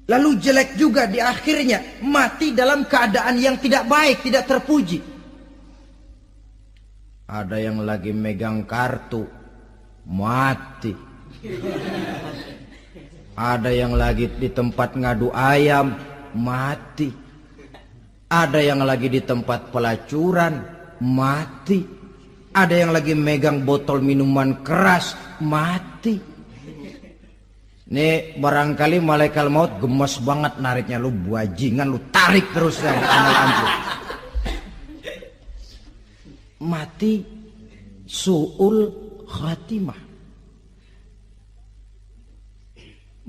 lalu jelek juga di akhirnya, mati dalam keadaan yang tidak baik, tidak terpuji. Ada yang lagi megang kartu, mati. Ada yang lagi di tempat ngadu ayam, mati. Ada yang lagi di tempat pelacuran, mati. Ada yang lagi megang botol minuman keras, mati. Nih barangkali malaikat maut gemes banget nariknya, lu bajingan, lu tarik terus yang ampun. Mati su'ul khatimah.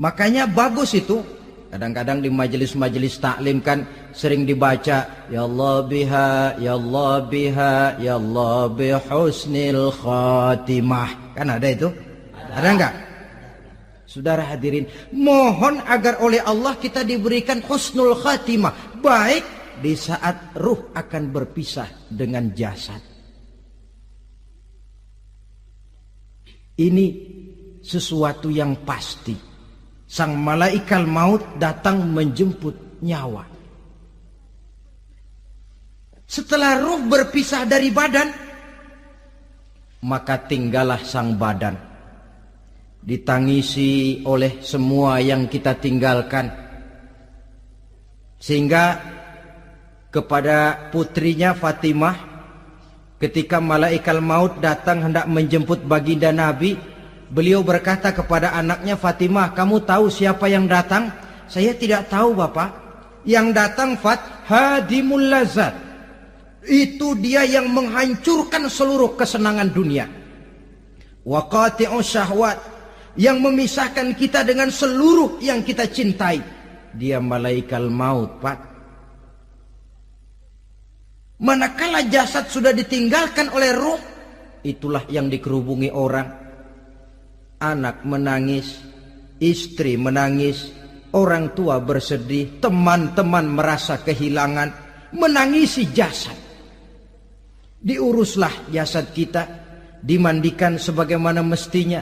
Makanya bagus itu. Kadang-kadang di majelis-majelis taklim kan sering dibaca, ya Allah biha, ya Allah biha, ya Allah bihusnil khatimah. Kan ada itu? Ada enggak? Saudara hadirin, mohon agar oleh Allah kita diberikan husnul khatimah, baik di saat ruh akan berpisah dengan jasad. Ini sesuatu yang pasti. Sang malaikat maut datang menjemput nyawa. Setelah ruh berpisah dari badan, maka tinggallah sang badan. Ditangisi oleh semua yang kita tinggalkan. Sehingga kepada putrinya Fatimah, ketika malaikat maut datang hendak menjemput baginda Nabi, beliau berkata kepada anaknya Fatimah, kamu tahu siapa yang datang? Saya tidak tahu Bapak. Yang datang hadimul lazat. Itu dia yang menghancurkan seluruh kesenangan dunia. Wa qati'us syahwat. Yang memisahkan kita dengan seluruh yang kita cintai. Dia malaikat maut, Pak. Manakala jasad sudah ditinggalkan oleh ruh, itulah yang dikerubungi orang. Anak menangis, istri menangis, orang tua bersedih, teman-teman merasa kehilangan, menangisi jasad. Diuruslah jasad kita, dimandikan sebagaimana mestinya,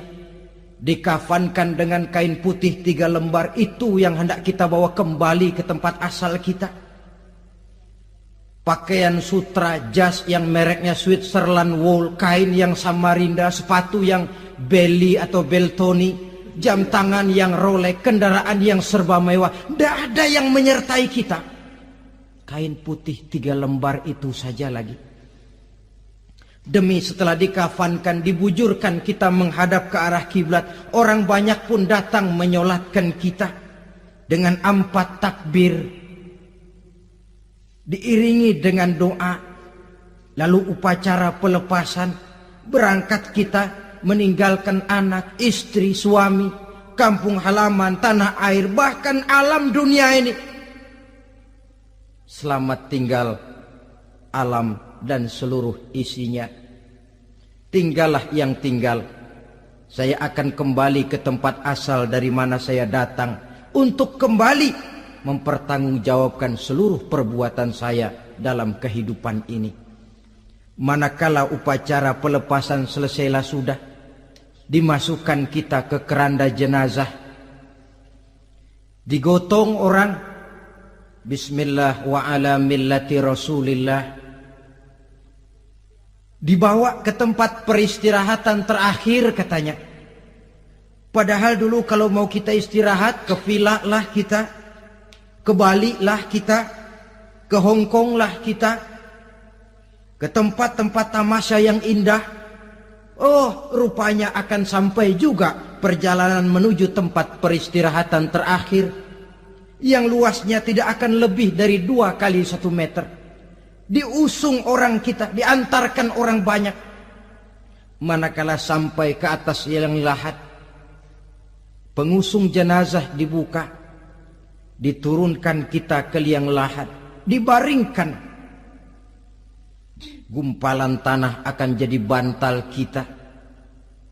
dikafankan dengan kain putih 3 lembar, itu yang hendak kita bawa kembali ke tempat asal kita. Pakaian sutra, jas yang mereknya Switzerland wool, kain yang Samarinda, sepatu yang Belly atau Beltoni, jam tangan yang Rolex, kendaraan yang serba mewah, tidak ada yang menyertai kita. Kain putih 3 lembar itu saja lagi. Demi setelah dikafankan, dibujurkan kita menghadap ke arah kiblat, orang banyak pun datang menyolatkan kita dengan 4 takbir, diiringi dengan doa, lalu upacara pelepasan, berangkat kita meninggalkan anak, istri, suami, kampung halaman, tanah air, bahkan alam dunia ini. Selamat tinggal alam dan seluruh isinya. Tinggallah yang tinggal. Saya akan kembali ke tempat asal dari mana saya datang, untuk kembali mempertanggungjawabkan seluruh perbuatan saya dalam kehidupan ini. Manakala upacara pelepasan selesailah sudah, dimasukkan kita ke keranda jenazah, digotong orang, bismillah wa ala millati rasulillah, dibawa ke tempat peristirahatan terakhir katanya. Padahal dulu kalau mau kita istirahat, ke villa lah kita, ke Bali lah kita, ke Hong Kong lah kita, ke tempat-tempat tamasya yang indah. Oh, rupanya akan sampai juga perjalanan menuju tempat peristirahatan terakhir, yang luasnya tidak akan lebih dari 2 kali 1 meter. Diusung orang kita, diantarkan orang banyak. Manakala sampai ke atas yang lahat, pengusung jenazah dibuka, diturunkan kita ke liang lahat, dibaringkan. Gumpalan tanah akan jadi bantal kita.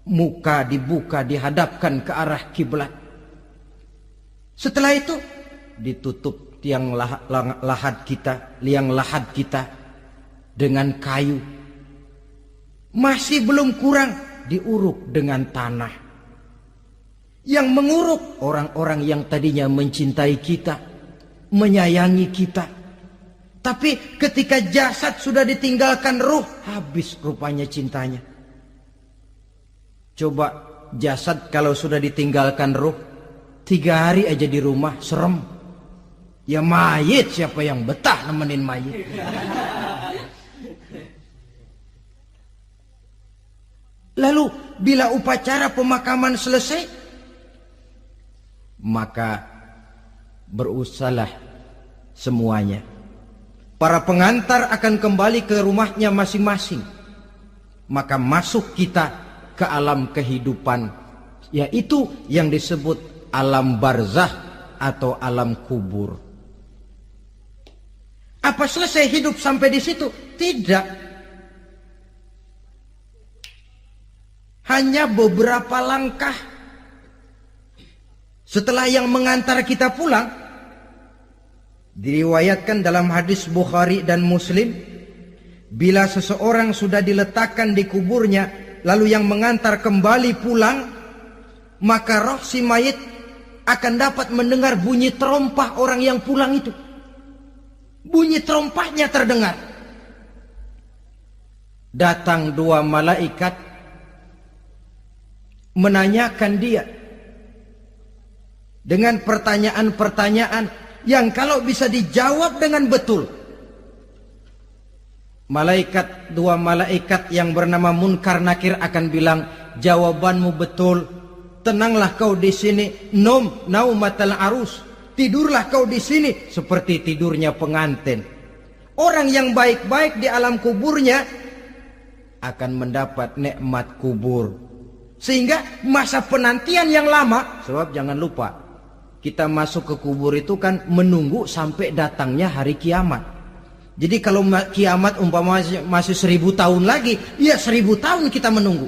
Muka dibuka, dihadapkan ke arah kiblat. Setelah itu ditutup tiang lahat kita, liang lahat kita dengan kayu. Masih belum kurang, diuruk dengan tanah. Yang menguruk orang-orang yang tadinya mencintai kita, menyayangi kita. Tapi ketika jasad sudah ditinggalkan ruh, habis rupanya cintanya. Coba jasad kalau sudah ditinggalkan ruh, 3 hari aja di rumah, serem. Ya mayit, siapa yang betah nemenin mayit? Lalu bila upacara pemakaman selesai, maka berusahalah semuanya. Para pengantar akan kembali ke rumahnya masing-masing. Maka masuk kita ke alam kehidupan, yaitu yang disebut alam barzah atau alam kubur. Apa selesai hidup sampai di situ? Tidak. Hanya beberapa langkah setelah yang mengantar kita pulang. Diriwayatkan dalam hadis Bukhari dan Muslim, bila seseorang sudah diletakkan di kuburnya, lalu yang mengantar kembali pulang, maka roh si mayit akan dapat mendengar bunyi terompah orang yang pulang itu. Bunyi terompahnya terdengar. Datang dua malaikat menanyakan dia dengan pertanyaan-pertanyaan yang kalau bisa dijawab dengan betul. Dua malaikat yang bernama Munkar Nakir akan bilang, jawabanmu betul. Tenanglah kau di sini, naumatal arus. Tidurlah kau di sini seperti tidurnya pengantin. Orang yang baik-baik di alam kuburnya akan mendapat nikmat kubur. Sehingga masa penantian yang lama, sebab jangan lupa, kita masuk ke kubur itu kan menunggu sampai datangnya hari kiamat. Jadi kalau kiamat umpamanya masih 1000 tahun lagi, ya 1000 tahun kita menunggu.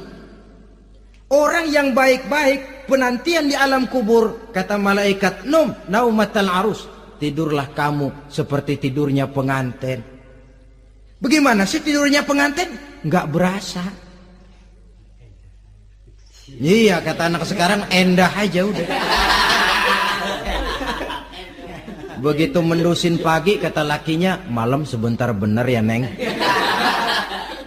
Orang yang baik-baik penantian di alam kubur, kata malaikat, naumatal arus. Tidurlah kamu seperti tidurnya pengantin. Bagaimana sih tidurnya pengantin? Nggak berasa. Iya, kata anak sekarang, endah aja udah. Begitu mendusin pagi, kata lakinya, malam sebentar bener ya Neng.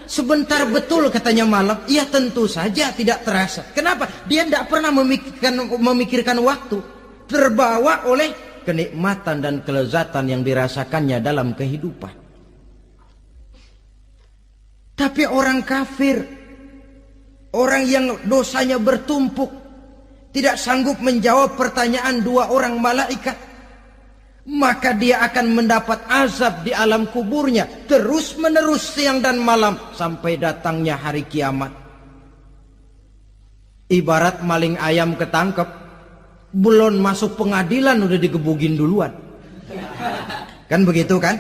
Sebentar betul katanya malam. Iya tentu saja tidak terasa. Kenapa? Dia tidak pernah memikirkan waktu. Terbawa oleh kenikmatan dan kelezatan yang dirasakannya dalam kehidupan. Tapi orang kafir, orang yang dosanya bertumpuk, tidak sanggup menjawab pertanyaan dua orang malaikat, maka dia akan mendapat azab di alam kuburnya terus menerus siang dan malam sampai datangnya hari kiamat. Ibarat maling ayam ketangkep, belum masuk pengadilan udah digebugin duluan. Kan begitu kan?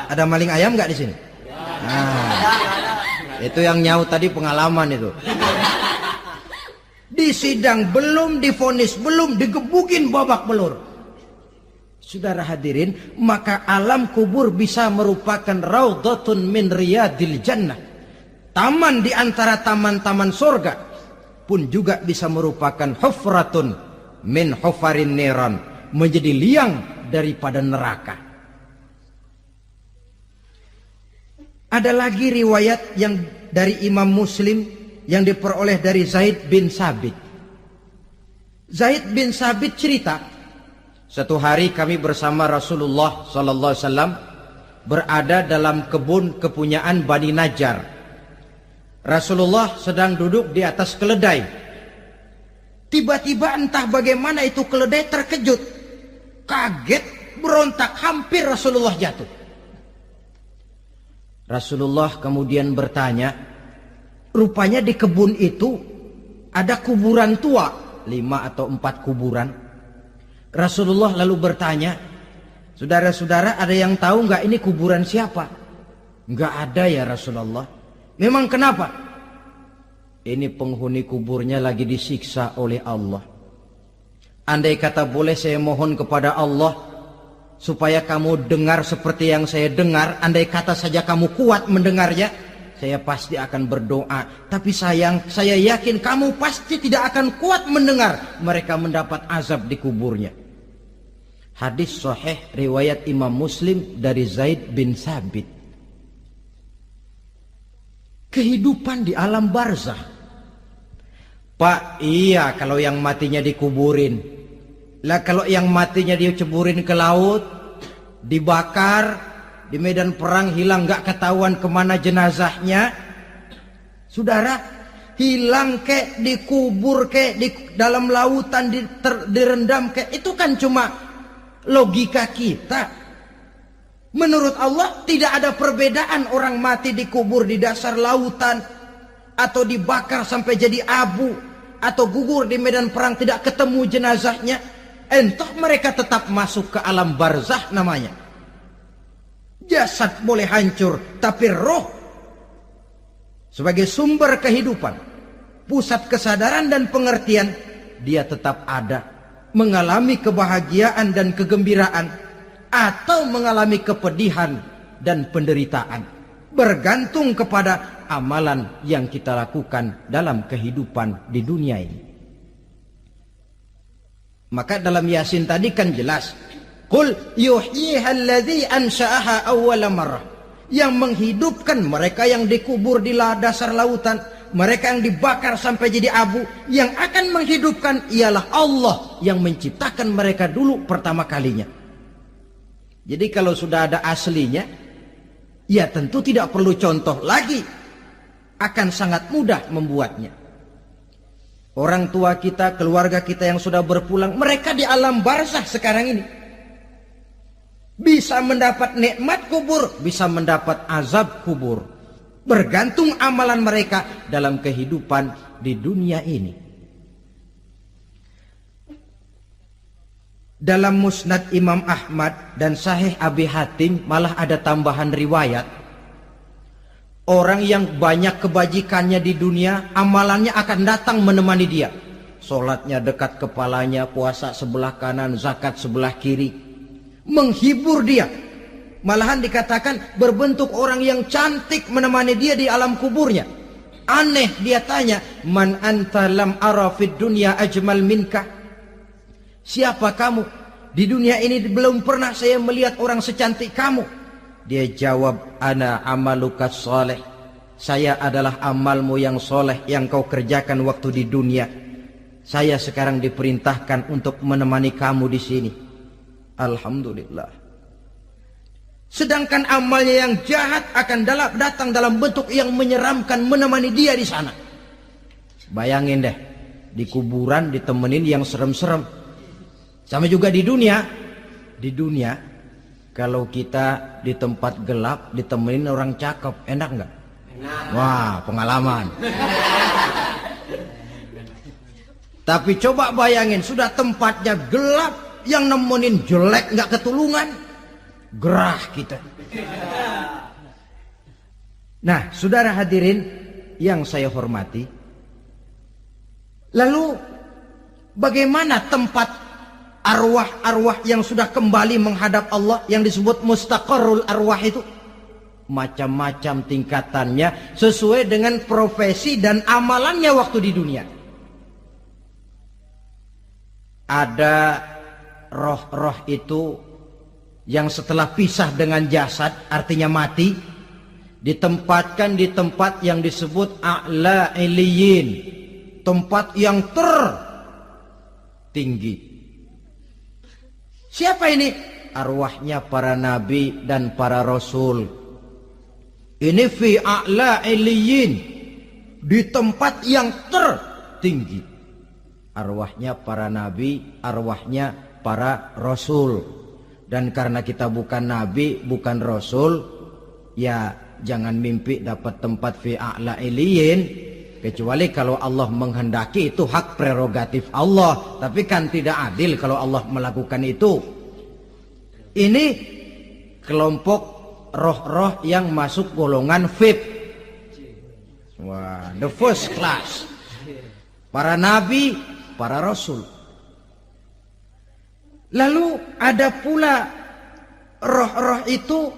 Ada maling ayam nggak di sini? Nah, itu yang nyaut tadi pengalaman itu. Di sidang belum divonis, belum digebugin babak belur. Saudara hadirin, maka alam kubur bisa merupakan raudhatun min riyadil jannah. Taman di antara taman-taman surga, pun juga bisa merupakan hufratun min hufarin niran, menjadi liang daripada neraka. Ada lagi riwayat yang dari Imam Muslim yang diperoleh dari Zaid bin Sabit. Zaid bin Sabit cerita, satu hari kami bersama Rasulullah sallallahu alaihi wasallam berada dalam kebun kepunyaan Bani Najjar. Rasulullah sedang duduk di atas keledai. Tiba-tiba entah bagaimana itu keledai terkejut, kaget, berontak, hampir Rasulullah jatuh. Rasulullah kemudian bertanya, rupanya di kebun itu ada kuburan tua, 5 atau 4 kuburan. Rasulullah lalu bertanya, saudara-saudara ada yang tahu nggak ini kuburan siapa? Nggak ada ya Rasulullah. Memang kenapa? Ini penghuni kuburnya lagi disiksa oleh Allah. Andai kata boleh saya mohon kepada Allah supaya kamu dengar seperti yang saya dengar, andai kata saja kamu kuat mendengarnya, saya pasti akan berdoa. Tapi sayang, saya yakin kamu pasti tidak akan kuat mendengar mereka mendapat azab di kuburnya. Hadis sahih riwayat Imam Muslim dari Zaid bin Sabit. Kehidupan di alam barzah. Pak, iya kalau yang matinya dikuburin. Lah kalau yang matinya diceburin ke laut, dibakar, di medan perang hilang gak ketahuan kemana jenazahnya. Saudara, hilang kek, dikubur kek, di dalam lautan direndam kek, itu kan cuma logika kita. Menurut Allah tidak ada perbedaan orang mati dikubur di dasar lautan, atau dibakar sampai jadi abu, atau gugur di medan perang tidak ketemu jenazahnya. Entah mereka tetap masuk ke alam barzah namanya. Jasad boleh hancur, tapi roh sebagai sumber kehidupan, pusat kesadaran dan pengertian, dia tetap ada, mengalami kebahagiaan dan kegembiraan, atau mengalami kepedihan dan penderitaan, bergantung kepada amalan yang kita lakukan dalam kehidupan di dunia ini. Maka dalam Yasin tadi kan jelas, qul yuhyiha alladzi ansha'aha awwala marrah. Yang menghidupkan mereka yang dikubur di dasar lautan, mereka yang dibakar sampai jadi abu, yang akan menghidupkan ialah Allah yang menciptakan mereka dulu pertama kalinya. Jadi kalau sudah ada aslinya, ya tentu tidak perlu contoh lagi, akan sangat mudah membuatnya. Orang tua kita, keluarga kita yang sudah berpulang, mereka di alam barzah sekarang ini bisa mendapat nikmat kubur, bisa mendapat azab kubur, bergantung amalan mereka dalam kehidupan di dunia ini. Dalam Musnad Imam Ahmad dan Sahih Abi Hatim malah ada tambahan riwayat, orang yang banyak kebajikannya di dunia, amalannya akan datang menemani dia. Sholatnya dekat kepalanya, puasa sebelah kanan, zakat sebelah kiri, menghibur dia. Malahan dikatakan berbentuk orang yang cantik menemani dia di alam kuburnya. Aneh, dia tanya, man anta lam ara fid dunya ajmal minka. Siapa kamu? Di dunia ini belum pernah saya melihat orang secantik kamu. Dia jawab, ana amaluka soleh. Saya adalah amalmu yang soleh yang kau kerjakan waktu di dunia. Saya sekarang diperintahkan untuk menemani kamu di sini. Alhamdulillah. Sedangkan amalnya yang jahat akan datang dalam bentuk yang menyeramkan menemani dia di sana. Bayangin deh, di kuburan ditemenin yang serem-serem. Sama juga di dunia. Di dunia, kalau kita di tempat gelap ditemenin orang cakep, enak nggak? Enak. Wah, pengalaman. Tapi coba bayangin, sudah tempatnya gelap, yang nemenin jelek nggak ketulungan, gerah kita. Nah, saudara hadirin yang saya hormati, lalu bagaimana tempat arwah-arwah yang sudah kembali menghadap Allah yang disebut mustaqarrul arwah itu? Macam-macam tingkatannya sesuai dengan profesi dan amalannya waktu di dunia. Ada roh-roh itu yang setelah pisah dengan jasad, artinya mati, ditempatkan di tempat yang disebut a'la iliyin, tempat yang tertinggi. Siapa ini? Arwahnya para nabi dan para rasul. Ini fi a'la iliyin, di tempat yang tertinggi. Arwahnya para nabi, arwahnya para rasul. Dan karena kita bukan nabi, bukan rasul, ya jangan mimpi dapat tempat fi a'la iliyin, kecuali kalau Allah menghendaki. Itu hak prerogatif Allah, tapi kan tidak adil kalau Allah melakukan itu. Ini kelompok roh-roh yang masuk golongan VIP. Wah, the first class. Para nabi, para rasul. Lalu ada pula roh-roh itu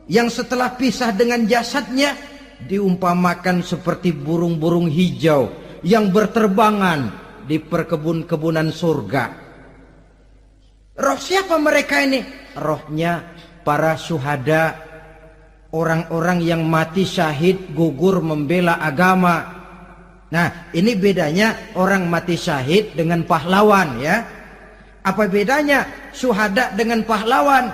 yang setelah pisah dengan jasadnya diumpamakan seperti burung-burung hijau yang berterbangan di perkebun-kebunan surga. Roh siapa mereka ini? Rohnya para syuhada, orang-orang yang mati syahid gugur membela agama. Nah, ini bedanya orang mati syahid dengan pahlawan, ya. Apa bedanya syuhada dengan pahlawan?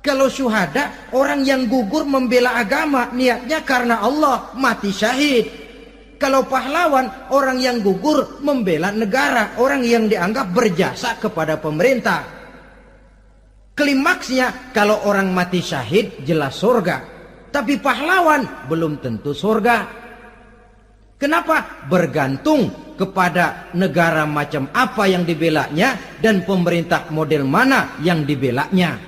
Kalau syuhada, orang yang gugur membela agama, niatnya karena Allah, mati syahid. Kalau pahlawan, orang yang gugur membela negara, orang yang dianggap berjasa kepada pemerintah. Klimaksnya, kalau orang mati syahid jelas surga, tapi pahlawan belum tentu surga. Kenapa? Bergantung kepada negara macam apa yang dibelanya dan pemerintah model mana yang dibelanya.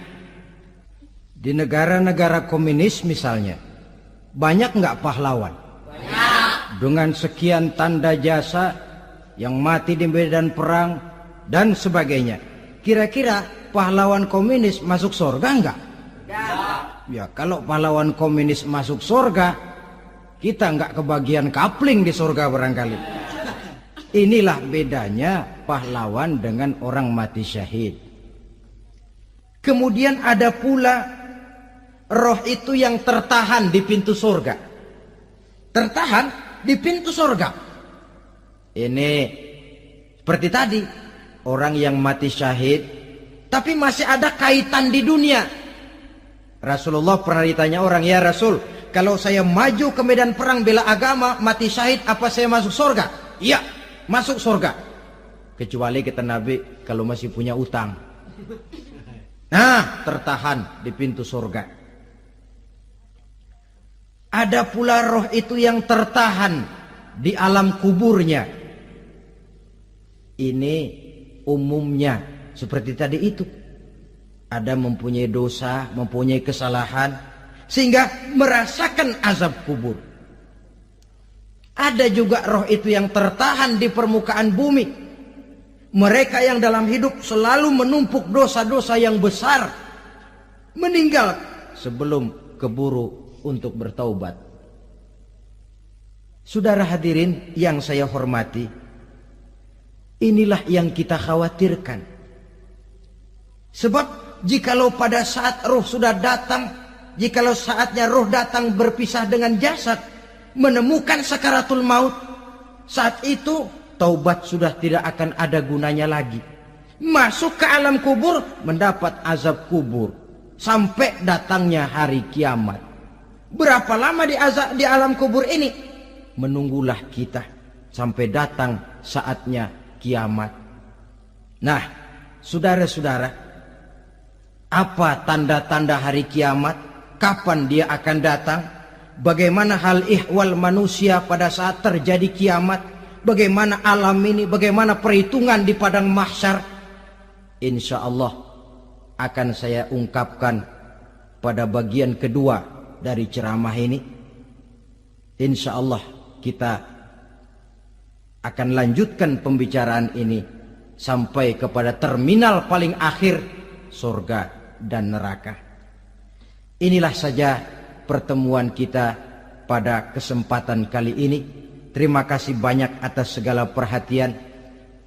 Di negara-negara komunis misalnya, banyak nggak pahlawan? Banyak. Dengan sekian tanda jasa yang mati di medan perang dan sebagainya. Kira-kira pahlawan komunis masuk surga nggak? Ya, kalau pahlawan komunis masuk surga, kita nggak kebagian kapling di surga barangkali. Inilah bedanya pahlawan dengan orang mati syahid. Kemudian ada pula roh itu yang tertahan di pintu surga. Tertahan di pintu surga. Ini seperti tadi, orang yang mati syahid tapi masih ada kaitan di dunia. Rasulullah pernah ditanya orang, "Ya Rasul, kalau saya maju ke medan perang bela agama, mati syahid, apa saya masuk surga?" "Iya, masuk surga. Kecuali," kata Nabi, "kalau masih punya utang." Nah, tertahan di pintu surga. Ada pula roh itu yang tertahan di alam kuburnya. Ini umumnya seperti tadi itu. Ada mempunyai dosa, mempunyai kesalahan, sehingga merasakan azab kubur. Ada juga roh itu yang tertahan di permukaan bumi. Mereka yang dalam hidup selalu menumpuk dosa-dosa yang besar, meninggal sebelum keburu untuk bertaubat. Saudara hadirin yang saya hormati, inilah yang kita khawatirkan. Sebab jikalau pada saat roh sudah datang, jikalau saatnya roh datang berpisah dengan jasad, menemukan sakaratul maut, saat itu taubat sudah tidak akan ada gunanya lagi. Masuk ke alam kubur, mendapat azab kubur sampai datangnya hari kiamat. Berapa lama di alam kubur ini? Menunggulah kita sampai datang saatnya kiamat. Nah, saudara-saudara, apa tanda-tanda hari kiamat? Kapan dia akan datang? Bagaimana hal ihwal manusia pada saat terjadi kiamat? Bagaimana alam ini? Bagaimana perhitungan di padang mahsyar? Insya Allah akan saya ungkapkan pada bagian kedua dari ceramah ini. Insya Allah kita akan lanjutkan pembicaraan ini sampai kepada terminal paling akhir, surga dan neraka. Inilah saja pertemuan kita pada kesempatan kali ini. Terima kasih banyak atas segala perhatian.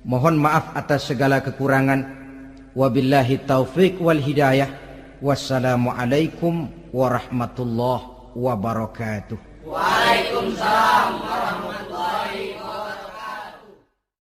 Mohon maaf atas segala kekurangan. Wabillahi taufik wal hidayah. Wassalamualaikum warahmatullahi wabarakatuh. Waalaikumsalam.